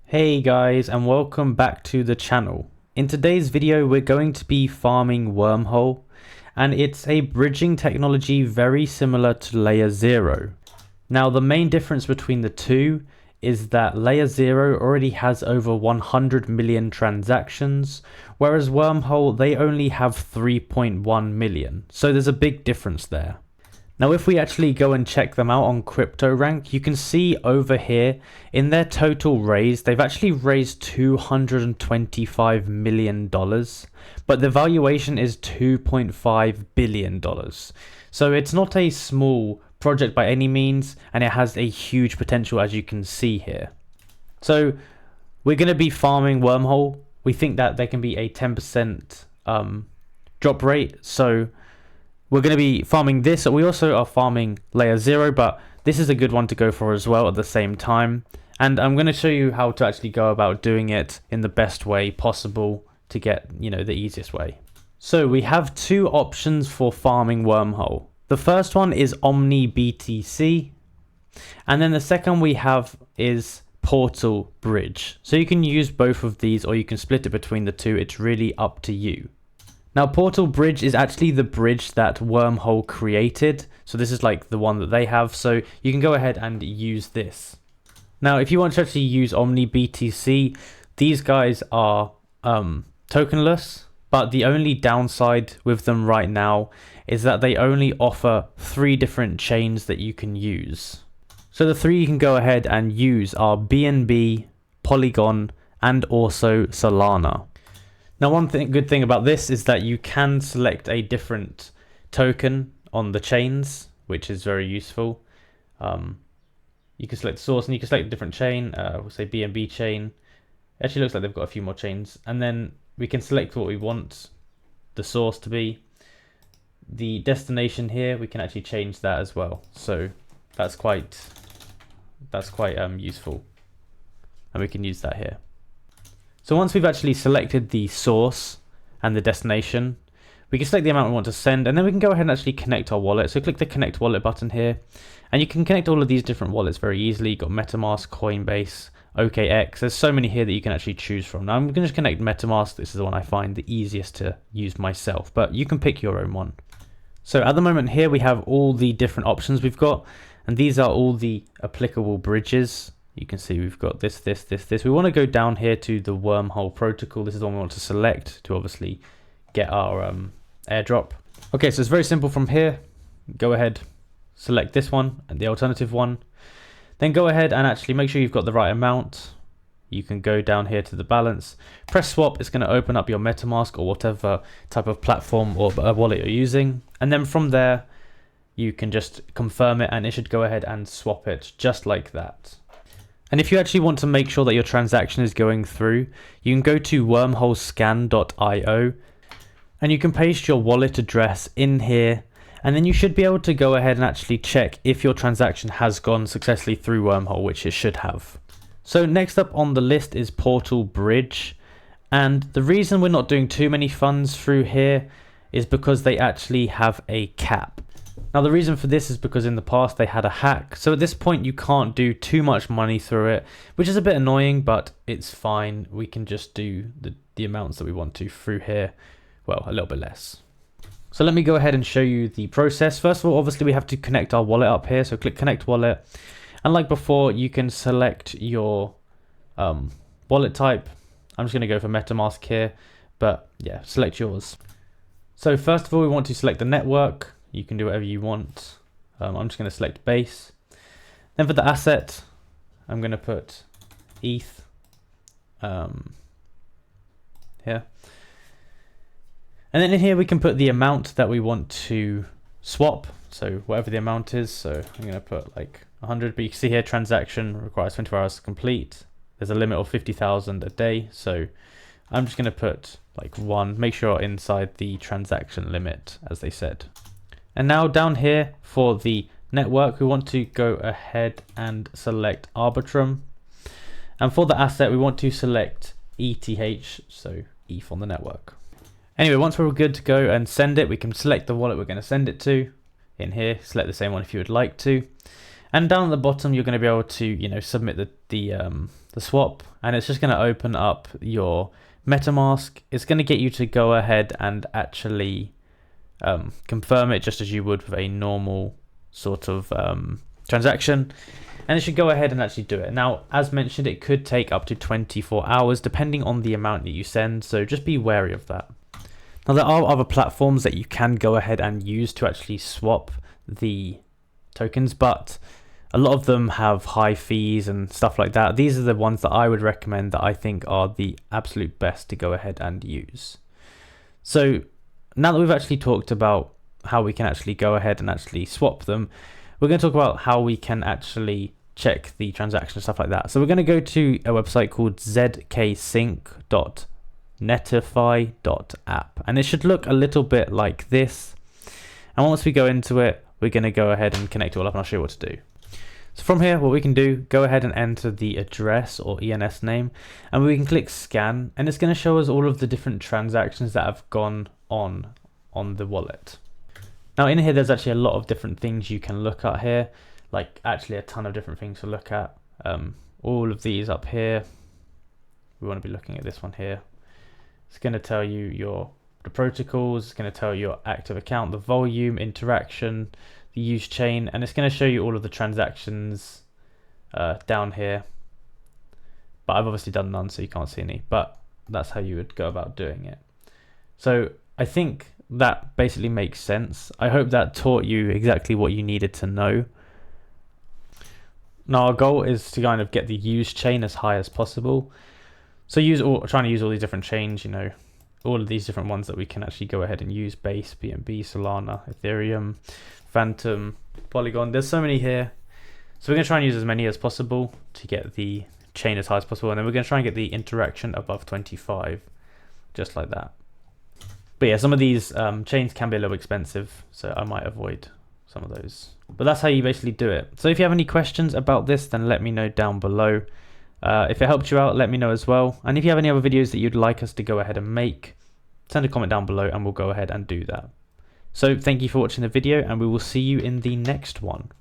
Hey guys, and welcome back to the channel. In today's video we're going to be farming Wormhole, and it's a bridging technology very similar to Layer 0. Now the main difference between the two is that Layer 0 already has over 100 million transactions, whereas Wormhole, they only have 3.1 million, so there's a big difference there. Now if we actually go and check them out on CryptoRank, you can see over here in their total raise, they've actually raised $225 million, but the valuation is $2.5 billion. So it's not a small project by any means, and it has a huge potential, as you can see here. So we're going to be farming Wormhole. We think that there can be a 10% drop rate, so we're going to be farming this. We also are farming Layer 0, but this is a good one to go for as well at the same time. And I'm going to show you how to actually go about doing it in the best way possible to get, the easiest way. So we have two options for farming Wormhole. The first one is Omni BTC, and then the second we have is Portal Bridge. So you can use both of these, or you can split it between the two. It's really up to you. Now Portal Bridge is actually the bridge that Wormhole created. So this is like the one that they have. So you can go ahead and use this. Now if you want to actually use Omni BTC, these guys are tokenless, but the only downside with them right now is that they only offer 3 different chains that you can use. So the 3 you can go ahead and use are BNB, Polygon, and also Solana. Now one good thing about this is that you can select a different token on the chains, which is very useful. You can select source and you can select a different chain, we'll say BNB chain. It actually looks like they've got a few more chains. And then we can select what we want the source to be. The destination here, we can actually change that as well. So that's quite useful. And we can use that here. So once we've actually selected the source and the destination, we can select the amount we want to send, and then we can go ahead and actually connect our wallet. So click the connect wallet button here, and you can connect all of these different wallets very easily. You've got MetaMask, Coinbase, OKX. There's so many here that you can actually choose from. Now I'm going to just connect MetaMask. This is the one I find the easiest to use myself, but you can pick your own one. So at the moment here we have all the different options we've got, and these are all the applicable bridges. You can see we've got this. We want to go down here to the Wormhole protocol. This is the one we want to select to obviously get our airdrop. Okay, so it's very simple from here. Go ahead, select this one and the alternative one. Then go ahead and actually make sure you've got the right amount. You can go down here to the balance. Press swap. It's going to open up your MetaMask or whatever type of platform or wallet you're using. And then from there, you can just confirm it and it should go ahead and swap it just like that. And if you actually want to make sure that your transaction is going through, you can go to wormholescan.io and you can paste your wallet address in here, and then you should be able to go ahead and actually check if your transaction has gone successfully through Wormhole, which it should have. So next up on the list is Portal Bridge, and the reason we're not doing too many funds through here is because they actually have a cap. Now the reason for this is because in the past they had a hack, so at this point you can't do too much money through it, which is a bit annoying, but it's fine. We can just do the amounts that we want to through here, well, a little bit less. So let me go ahead and show you the process. First of all, obviously we have to connect our wallet up here, so click connect wallet, and like before you can select your wallet type. I'm just going to go for MetaMask here, but yeah, select yours. So first of all we want to select the network. You can do whatever you want. I'm just going to select base. Then for the asset, I'm going to put ETH here. And then in here we can put the amount that we want to swap. So whatever the amount is. So I'm going to put like 100, but you can see here transaction requires 24 hours to complete. There's a limit of 50,000 a day. So I'm just going to put like 1. Make sure inside the transaction limit, as they said. And now down here for the network, we want to go ahead and select Arbitrum. And for the asset, we want to select ETH, so ETH on the network. Anyway, once we're good to go and send it, we can select the wallet we're going to send it to in here. Select the same one if you would like to. And down at the bottom, you're going to be able to, you know, submit the swap, and it's just going to open up your MetaMask. It's going to get you to go ahead and actually confirm it just as you would with a normal sort of transaction, and it should go ahead and actually do it. Now, as mentioned, it could take up to 24 hours depending on the amount that you send, so just be wary of that. Now, there are other platforms that you can go ahead and use to actually swap the tokens, but a lot of them have high fees and stuff like that. These are the ones that I would recommend that I think are the absolute best to go ahead and use. So now that we've actually talked about how we can actually go ahead and actually swap them, we're going to talk about how we can actually check the transaction and stuff like that. So we're going to go to a website called zksync.netify.app, and it should look a little bit like this. And once we go into it, we're going to go ahead and connect it all up, and I'll show you what to do. So from here, what we can do, go ahead and enter the address or ENS name, and we can click scan, and it's going to show us all of the different transactions that have gone on the wallet. Now in here, there's actually a lot of different things you can look at here, like actually a ton of different things to look at. All of these up here, we want to be looking at this one here. It's going to tell you the protocols, it's going to tell you your active account, the volume, interaction, the use chain, and it's going to show you all of the transactions down here. But I've obviously done none, so you can't see any, but that's how you would go about doing it. So I think that basically makes sense. I hope that taught you exactly what you needed to know. Now our goal is to kind of get the use chain as high as possible. So trying to use all these different chains, you know, all of these different ones that we can actually go ahead and use: Base, BNB, Solana, Ethereum, Phantom, Polygon. There's so many here. So we're going to try and use as many as possible to get the chain as high as possible. And then we're going to try and get the interaction above 25, just like that. But yeah, some of these chains can be a little expensive, so I might avoid some of those. But that's how you basically do it. So if you have any questions about this, then let me know down below. If it helped you out, let me know as well. And if you have any other videos that you'd like us to go ahead and make, send a comment down below and we'll go ahead and do that. So thank you for watching the video, and we will see you in the next one.